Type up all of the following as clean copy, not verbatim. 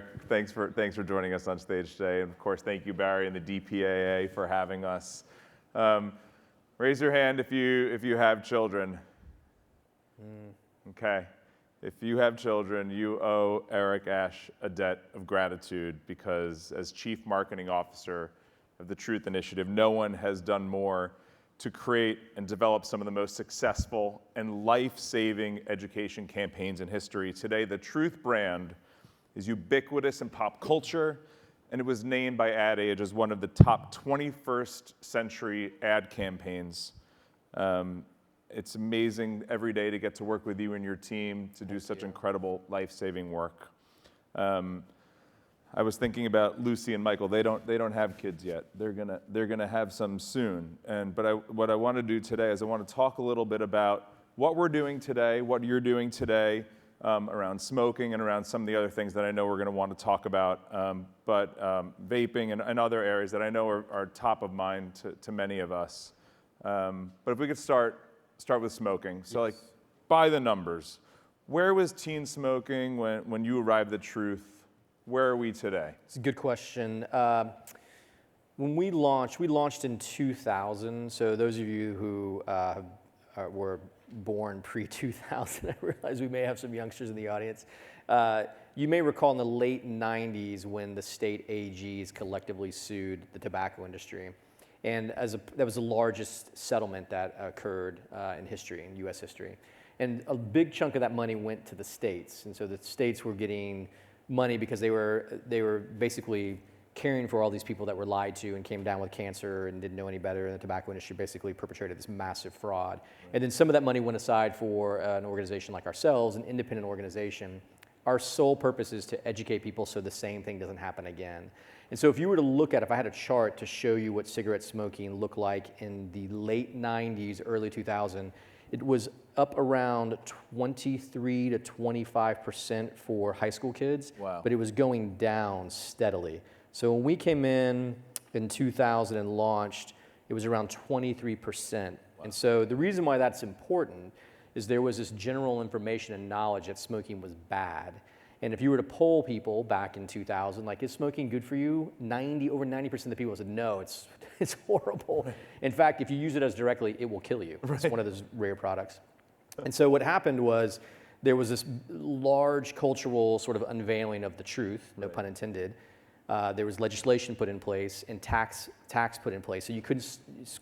Eric. Thanks for joining us on stage today. And of course, thank you, Barry, and the DPAA for having us. Raise your hand if you have children. Okay. If you have children, you owe Eric Ash a debt of gratitude because as Chief Marketing Officer of the Truth Initiative, no one has done more to create and develop some of the most successful and life-saving education campaigns in history. Today, the Truth brand is ubiquitous in pop culture, and it was named by Ad Age as one of the top 21st century ad campaigns. It's amazing every day to get to work with you and your team to do such incredible life-saving work. I was thinking about Lucy and Michael. They don't have kids yet. They're gonna have some soon. What I want to do today is I want to talk a little bit about what we're doing today, what you're doing today around smoking and around some of the other things that I know we're going to want to talk about, vaping and other areas that I know are top of mind to many of us. But if we could start with smoking. So like, by the numbers, where was teen smoking when you arrived at Truth? Where are we today? It's a good question. When we launched in 2000. So those of you who were born pre-2000, I realize we may have some youngsters in the audience. You may recall in the late 90s when the state AGs collectively sued the tobacco industry. And that was the largest settlement that occurred in history, in US history. And a big chunk of that money went to the states. And so the states were getting money because they were basically caring for all these people that were lied to and came down with cancer and didn't know any better, and the tobacco industry basically perpetrated this massive fraud. Right. And then some of that money went aside for an organization like ourselves, an independent organization. Our sole purpose is to educate people so the same thing doesn't happen again. And so if you were to look at, if I had a chart to show you what cigarette smoking looked like in the late 90s, early 2000, it was up around 23 to 25% for high school kids, wow. But it was going down steadily. So when we came in 2000 and launched, it was around 23%. Wow. And so the reason why that's important is there was this general information and knowledge that smoking was bad. And if you were to poll people back in 2000, like, is smoking good for you? Over 90% of the people said, no, it's horrible. Right. In fact, if you use it as directly, it will kill you. Right. It's one of those rare products. And so what happened was there was this large cultural sort of unveiling of the truth, no pun intended. There was legislation put in place and tax put in place. So you couldn't,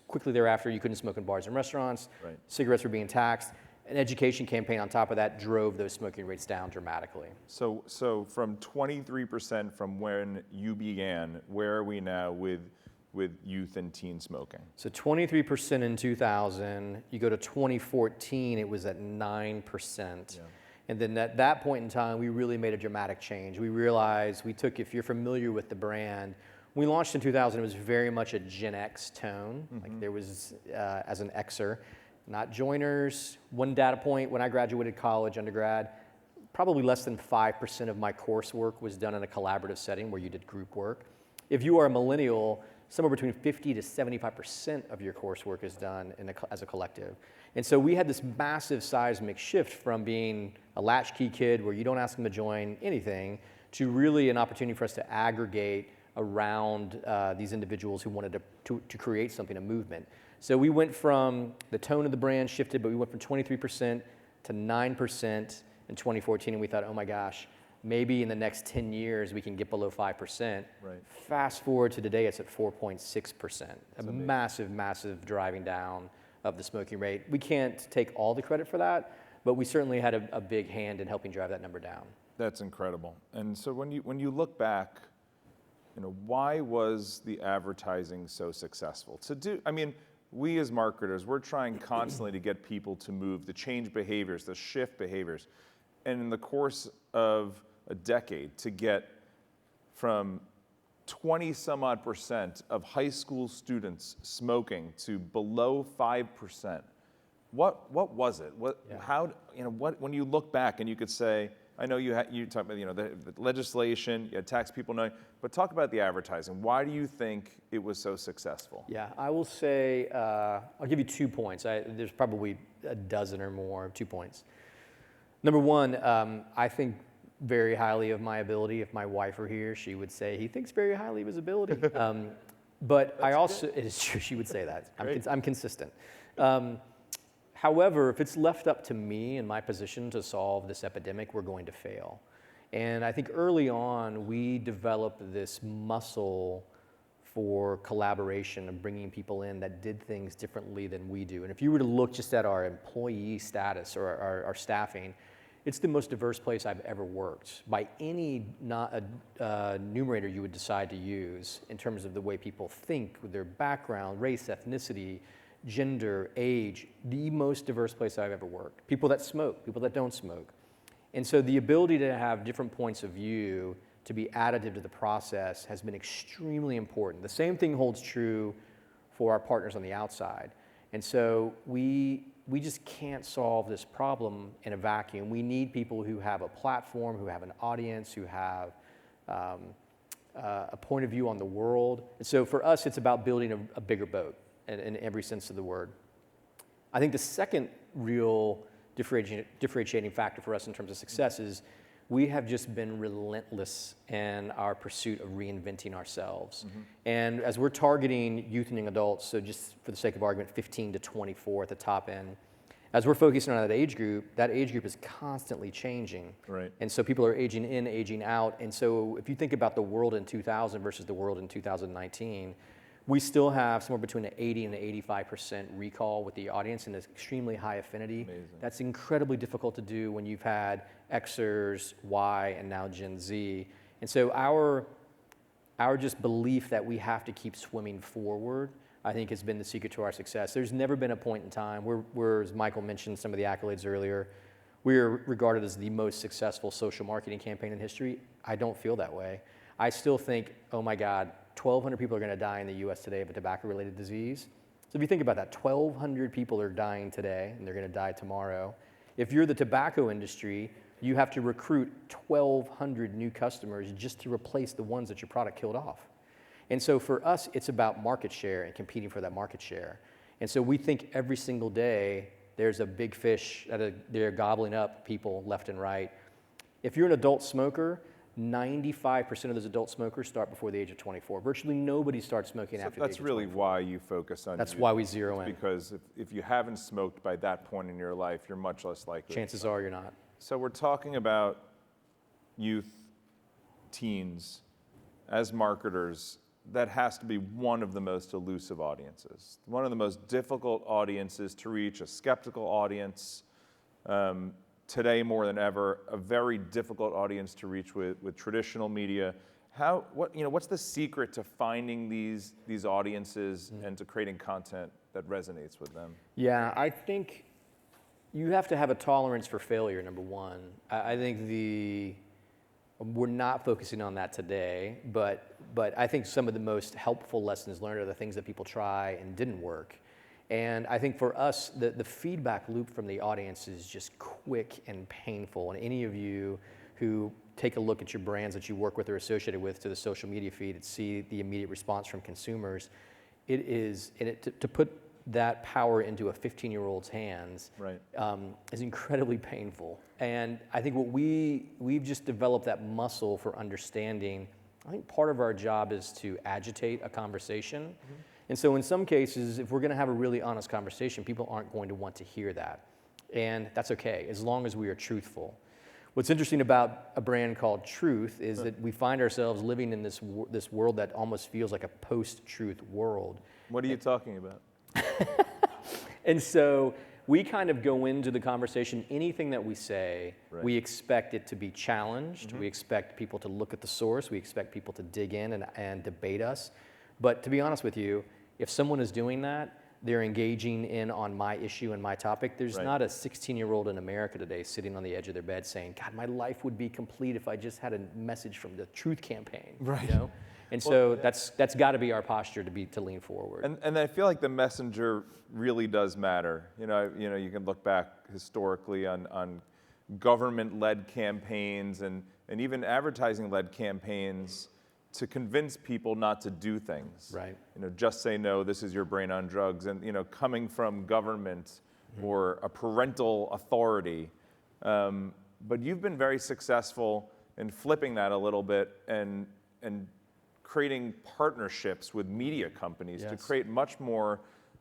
quickly thereafter, you couldn't smoke in bars and restaurants. Right. Cigarettes were being taxed. An education campaign on top of that drove those smoking rates down dramatically. So from 23% from when you began, where are we now with youth and teen smoking? So 23% in 2000. You go to 2014, it was at 9%. Yeah. And then at that point in time, we really made a dramatic change. We realized if you're familiar with the brand, we launched in 2000, it was very much a Gen X tone. Mm-hmm. Like there was, as an Xer, not joiners. One data point, when I graduated college, undergrad, probably less than 5% of my coursework was done in a collaborative setting where you did group work. If you are a millennial, somewhere between 50 to 75% of your coursework is done as a collective. And so we had this massive seismic shift from being a latchkey kid where you don't ask them to join anything to really an opportunity for us to aggregate around these individuals who wanted to create something, a movement. So we went from, the tone of the brand shifted, but we went from 23% to 9% in 2014, and we thought, oh my gosh, maybe in the next 10 years we can get below 5%. Right. Fast forward to today, it's at 4.6%. A massive, massive driving down of the smoking rate. We can't take all the credit for that, but we certainly had a big hand in helping drive that number down. That's incredible. And so when you look back, why was the advertising so successful? We as marketers, we're trying constantly to get people to move, to change behaviors, to shift behaviors. And in the course of a decade, to get from 20 some odd % of high school students smoking to below 5%, what was it? When you look back and you could say, I know you talk about the legislation, you had tax people knowing, but talk about the advertising. Why do you think it was so successful? Yeah, I will say, I'll give you 2 points. There's probably a dozen or more, 2 points. Number one, I think very highly of my ability. If my wife were here, she would say he thinks very highly of his ability. But I also, it is true, she would say that. I'm consistent. However, if it's left up to me in my position to solve this epidemic, we're going to fail. And I think early on, we developed this muscle for collaboration and bringing people in that did things differently than we do. And if you were to look just at our employee status or our staffing, it's the most diverse place I've ever worked by any numerator you would decide to use in terms of the way people think, with their background, race, ethnicity, gender, age, the most diverse place I've ever worked. People that smoke, people that don't smoke. And so the ability to have different points of view to be additive to the process has been extremely important. The same thing holds true for our partners on the outside. And so we just can't solve this problem in a vacuum. We need people who have a platform, who have an audience, who have a point of view on the world. And so for us, it's about building a bigger boat in every sense of the word. I think the second real differentiating factor for us in terms of success is we have just been relentless in our pursuit of reinventing ourselves. Mm-hmm. And as we're targeting youth and young adults, so just for the sake of argument, 15 to 24 at the top end, as we're focusing on that age group is constantly changing. Right. And so people are aging in, aging out. And so if you think about the world in 2000 versus the world in 2019, we still have somewhere between an 80 and an 85% recall with the audience and an extremely high affinity. Amazing. That's incredibly difficult to do when you've had Xers, Y, and now Gen Z. And so our just belief that we have to keep swimming forward, I think, has been the secret to our success. There's never been a point in time where, as Michael mentioned some of the accolades earlier, we are regarded as the most successful social marketing campaign in history. I don't feel that way. I still think, oh my God, 1,200 people are going to die in the US today of a tobacco-related disease. So if you think about that, 1,200 people are dying today, and they're going to die tomorrow. If you're the tobacco industry, you have to recruit 1,200 new customers just to replace the ones that your product killed off. And so for us, it's about market share and competing for that market share. And so we think every single day there's a big fish that they're gobbling up people left and right. If you're an adult smoker, 95% of those adult smokers start before the age of 24. Virtually nobody starts smoking after the age of 24. That's really why you focus on That's youth. why we zero in. Because if you haven't smoked by that point in your life, you're much less likely. Chances are you're not. So we're talking about youth, teens. As marketers, that has to be one of the most elusive audiences, one of the most difficult audiences to reach, a skeptical audience. Today more than ever, a very difficult audience to reach with traditional media. What's the secret to finding these audiences and to creating content that resonates with them? Yeah, I think you have to have a tolerance for failure, number one. I think we're not focusing on that today, but I think some of the most helpful lessons learned are the things that people try and didn't work. And I think for us, the feedback loop from the audience is just quick and painful. And any of you who take a look at your brands that you work with or associated with to the social media feed and see the immediate response from consumers, to put that power into a 15-year-old's hands, right, is incredibly painful. And I think we've just developed that muscle for understanding. I think part of our job is to agitate a conversation. Mm-hmm. And so in some cases, if we're going to have a really honest conversation, people aren't going to want to hear that. And that's okay, as long as we are truthful. What's interesting about a brand called Truth is that we find ourselves living in this world that almost feels like a post-truth world. What are you talking about? And so we kind of go into the conversation, anything that we say, right, we expect it to be challenged. Mm-hmm. We expect people to look at the source. We expect people to dig in and debate us. But to be honest with you, if someone is doing that, they're engaging in on my issue and my topic. There's right, not a 16-year-old in America today sitting on the edge of their bed saying, God, my life would be complete if I just had a message from the Truth campaign. Right. You know? And so that's got to be our posture to lean forward. And I feel like the messenger really does matter. You can look back historically on government-led campaigns and even advertising-led campaigns to convince people not to do things. Right. Just say no, this is your brain on drugs. And, coming from government, mm-hmm, or a parental authority, But you've been very successful in flipping that a little bit and creating partnerships with media companies to Yes. create much more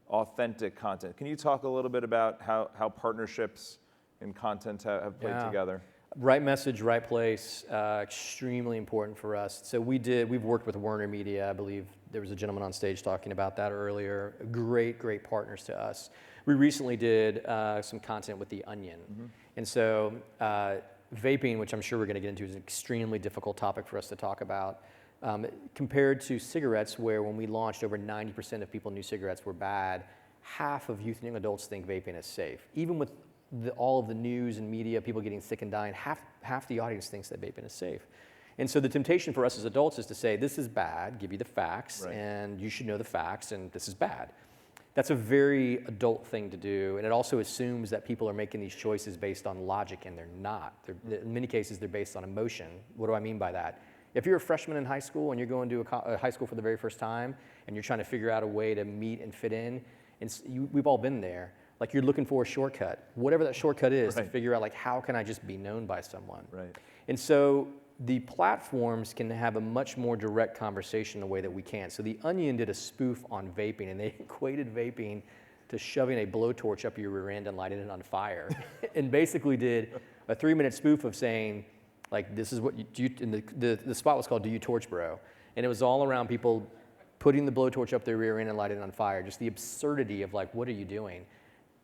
authentic content. Can you talk a little bit about how partnerships in content have played Yeah. together? Right message, right place, extremely important for us. So we've worked with Warner Media. I believe there was a gentleman on stage talking about that earlier. Great partners to us. We recently did some content with The Onion. And so vaping, which I'm sure we're going to get into, is an extremely difficult topic for us to talk about. Compared to cigarettes, where when we launched, over 90% of people knew cigarettes were bad, half of youth and young adults think vaping is safe. Even with all of the news and media, people getting sick and dying, half the audience thinks that vaping is safe. And so the temptation for us as adults is to say, this is bad, give you the facts, Right. and you should know the facts, and this is bad. That's a very adult thing to do, and it also assumes that people are making these choices based on logic, and they're not. In many cases, they're based on emotion. What do I mean by that? If you're a freshman in high school and you're going to a high school for the very first time, and you're trying to figure out a way to meet and fit in, and we've all been there. Like, you're looking for a shortcut, whatever that shortcut is, to Right. figure out, like, how can I just be known by someone? Right. And so the platforms can have a much more direct conversation in a way that we can't. So The Onion did a spoof on vaping, and they equated vaping to shoving a blowtorch up your rear end and lighting it on fire. And basically did a 3-minute spoof of saying, like, this is what you do. And the spot was called "Do You Torch Bro?" And it was all around people putting the blowtorch up their rear end and lighting it on fire. Just the absurdity of, like, what are you doing?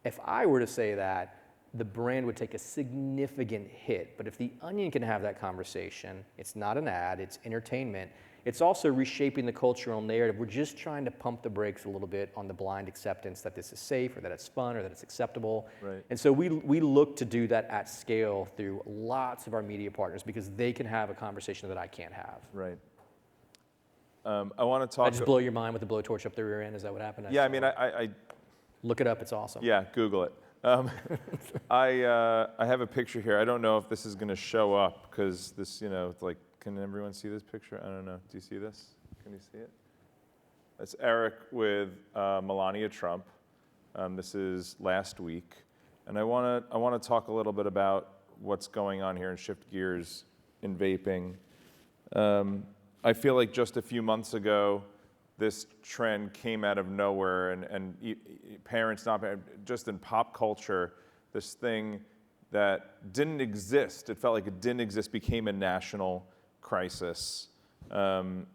If I were to say that, the brand would take a significant hit. But if The Onion can have that conversation, it's not an ad, it's entertainment. It's also reshaping the cultural narrative. We're just trying to pump the brakes a little bit on the blind acceptance that this is safe, or that it's fun, or that it's acceptable. Right. And so we look to do that at scale through lots of our media partners, because they can have a conversation that I can't have. Right. I want to I talk. just blow your mind with the blowtorch up the rear end? Is that what happened? Yeah, I saw mean, it. I Look it up, it's awesome. yeah, Google it. I have a picture here. I don't know if this is going to show up because this, it's like, can everyone see this picture? I don't know. Do you see this? Can you see it? That's Eric with Melania Trump. This is last week, and I want to talk a little bit about what's going on here and shift gears in vaping. I feel like just a few months ago, this trend came out of nowhere, and parents, just in pop culture, this thing that didn't exist, it felt like it didn't exist, became a national crisis. First,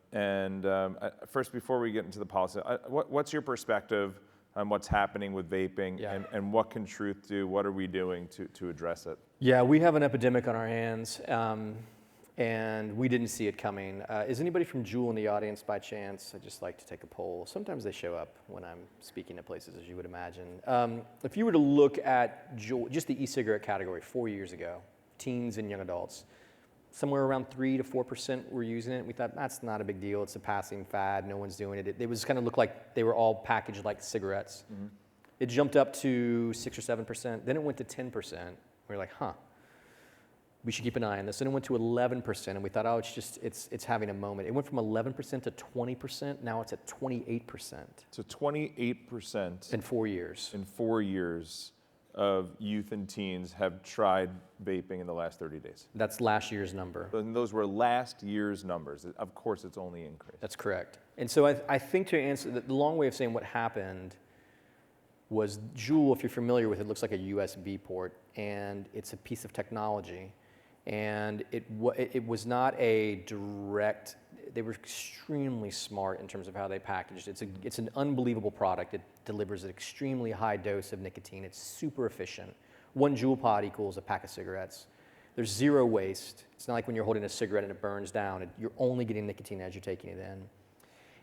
before we get into the policy, what's your perspective on what's happening with vaping, Yeah. and what can Truth do? What are we doing to address it? Yeah, we have an epidemic on our hands, and we didn't see it coming. Is anybody from Juul in the audience by chance? I'd just like to take a poll. Sometimes they show up when I'm speaking at places, as you would imagine. If you were to look at Juul, just the e-cigarette category 4 years ago, teens and young adults, somewhere around 3 to 4% were using it. We thought, that's not a big deal. It's a passing fad. No one's doing it. It was kind of looked like they were all packaged like cigarettes. Mm-hmm. It jumped up to 6 or 7%. Then it went to 10%. We were like, we should keep an eye on this. And it went to 11%, and we thought, it's having a moment. It went from 11% to 20%. Now it's at 28%. So 28% in 4 years. In 4 years of youth and teens have tried vaping in the last 30 days. That's last year's number. And those were last year's numbers. Of course, it's only increased. That's correct. And so I think, to answer the long way of saying what happened was, Juul, if you're familiar with it, looks like a USB port, and it's a piece of technology. And it was not a direct, they were extremely smart in terms of how they packaged it. It's an unbelievable product. It delivers an extremely high dose of nicotine. It's super efficient. 1 Juul pod equals a pack of cigarettes. There's zero waste. It's not like when you're holding a cigarette and it burns down. You're only getting nicotine as you're taking it in.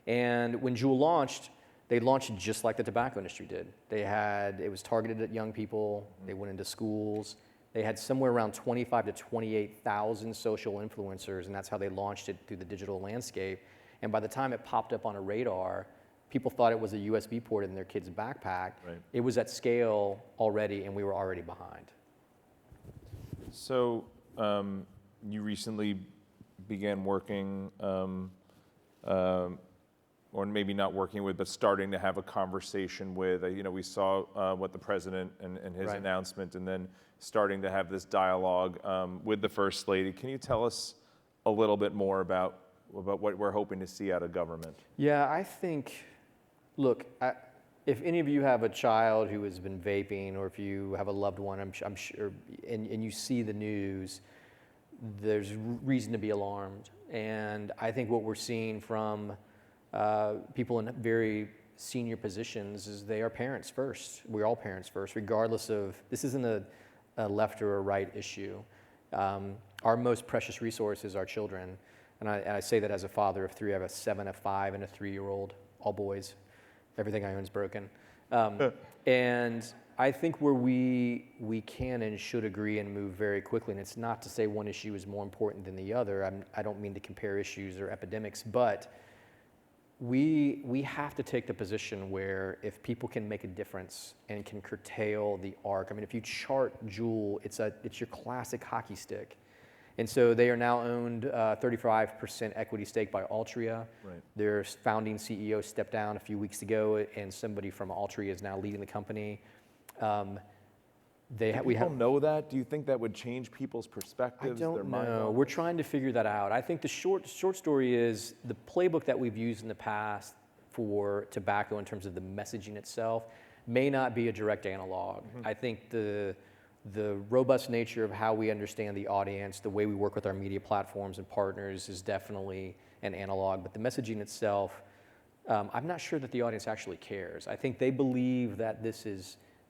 And when Juul launched, they launched just like the tobacco industry did. It was targeted at young people. They went into schools. They had somewhere around 25 to 28,000 social influencers, and that's how they launched it through the digital landscape. And by the time it popped up on a radar, people thought it was a USB port in their kid's backpack. Right. It was at scale already, and we were already behind. So you recently began working or maybe not working with, but starting to have a conversation with. We saw what the president and his Right. announcement, and then starting to have this dialogue with the First Lady. Can you tell us a little bit more about what we're hoping to see out of government? Yeah, I think, look, if any of you have a child who has been vaping, or if you have a loved one, I'm sure, and you see the news, there's reason to be alarmed. And I think what we're seeing from people in very senior positions is they are parents first. We're all parents first, regardless of, this isn't a left or a right issue. Our most precious resource is our children. And I say that as a father of three. I have a 7, a 5, and a 3-year-old, all boys. Everything I own is broken. And I think where we can and should agree and move very quickly, and it's not to say one issue is more important than the other. I don't mean to compare issues or epidemics, but we have to take the position where if people can make a difference and can curtail the arc. I mean, if you chart Juul, it's your classic hockey stick. And so they are now owned 35% equity stake by Altria. Right. Their founding CEO stepped down a few weeks ago, and somebody from Altria is now leading the company. Do people know that? Do you think that would change people's perspectives? I don't know. We're trying to figure that out. I think the short story is the playbook that we've used in the past for tobacco in terms of the messaging itself may not be a direct analog. I think the robust nature of how we understand the audience, the way we work with our media platforms and partners is definitely an analog, but the messaging itself, I'm not sure that the audience actually cares. I think they believe that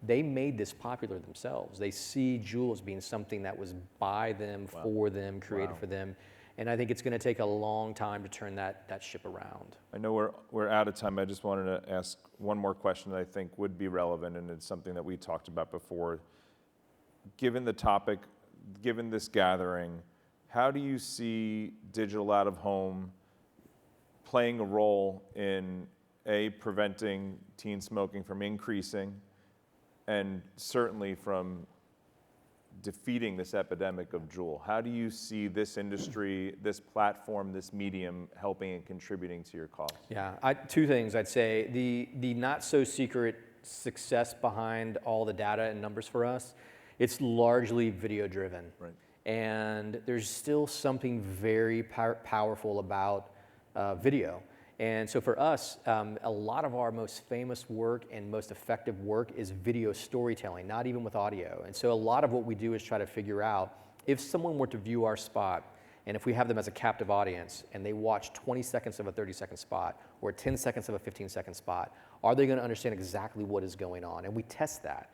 they made this popular themselves. They see Juul as being something that was by them, for them, created for them. And I think it's going to take a long time to turn that ship around. I know we're out of time. I just wanted to ask one more question that I think would be relevant, and it's something that we talked about before. Given the topic, given this gathering, how do you see digital out of home playing a role in preventing teen smoking from increasing, and certainly from defeating this epidemic of Juul? How do you see this industry, this platform, this medium helping and contributing to your cause? Yeah, two things I'd say. The not so secret success behind all the data and numbers for us, it's largely video driven. Right. And there's still something very powerful about video. And so for us, a lot of our most famous work and most effective work is video storytelling, not even with audio. And so a lot of what we do is try to figure out if someone were to view our spot, and if we have them as a captive audience and they watch 20 seconds of a 30-second spot or 10 seconds of a 15-second spot, are they going to understand exactly what is going on? And we test that.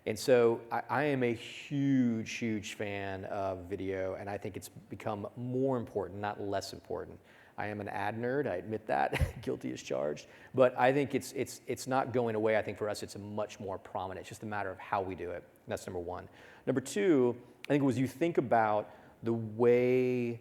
And so I am a huge, huge fan of video, and I think it's become more important, not less important. I am an ad nerd, I admit that, guilty as charged. But I think it's not going away. I think for us it's a much more prominent. It's just a matter of how we do it. That's number one. Number two, I think as you think about the way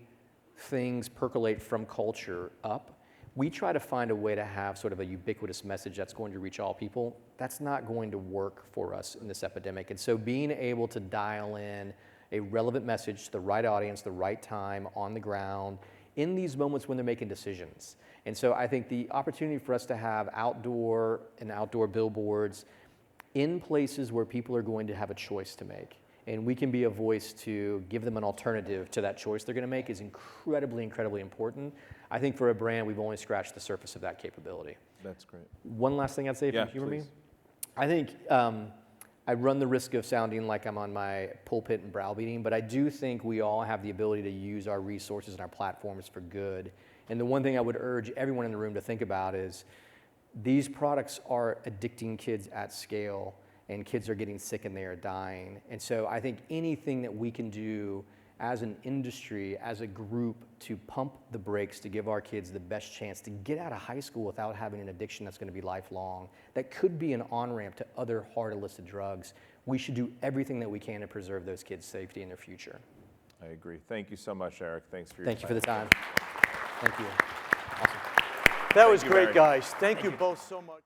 things percolate from culture up, we try to find a way to have sort of a ubiquitous message that's going to reach all people. That's not going to work for us in this epidemic. And so being able to dial in a relevant message to the right audience, the right time, on the ground, in these moments when they're making decisions. And so I think the opportunity for us to have outdoor billboards in places where people are going to have a choice to make, and we can be a voice to give them an alternative to that choice they're going to make, is incredibly, incredibly important. I think for a brand, we've only scratched the surface of that capability. That's great. One last thing I'd say, if you humor me. I think I run the risk of sounding like I'm on my pulpit and browbeating, but I do think we all have the ability to use our resources and our platforms for good. And the one thing I would urge everyone in the room to think about is these products are addicting kids at scale, and kids are getting sick and they are dying. And so I think anything that we can do as an industry, as a group, to pump the brakes, to give our kids the best chance to get out of high school without having an addiction that's going to be lifelong, that could be an on-ramp to other hard illicit drugs, we should do everything that we can to preserve those kids' safety in their future. I agree. Thank you so much, Eric. Thanks for your Thank time. you for the time. Thank you. Awesome. That was great, guys. Thank you both so much.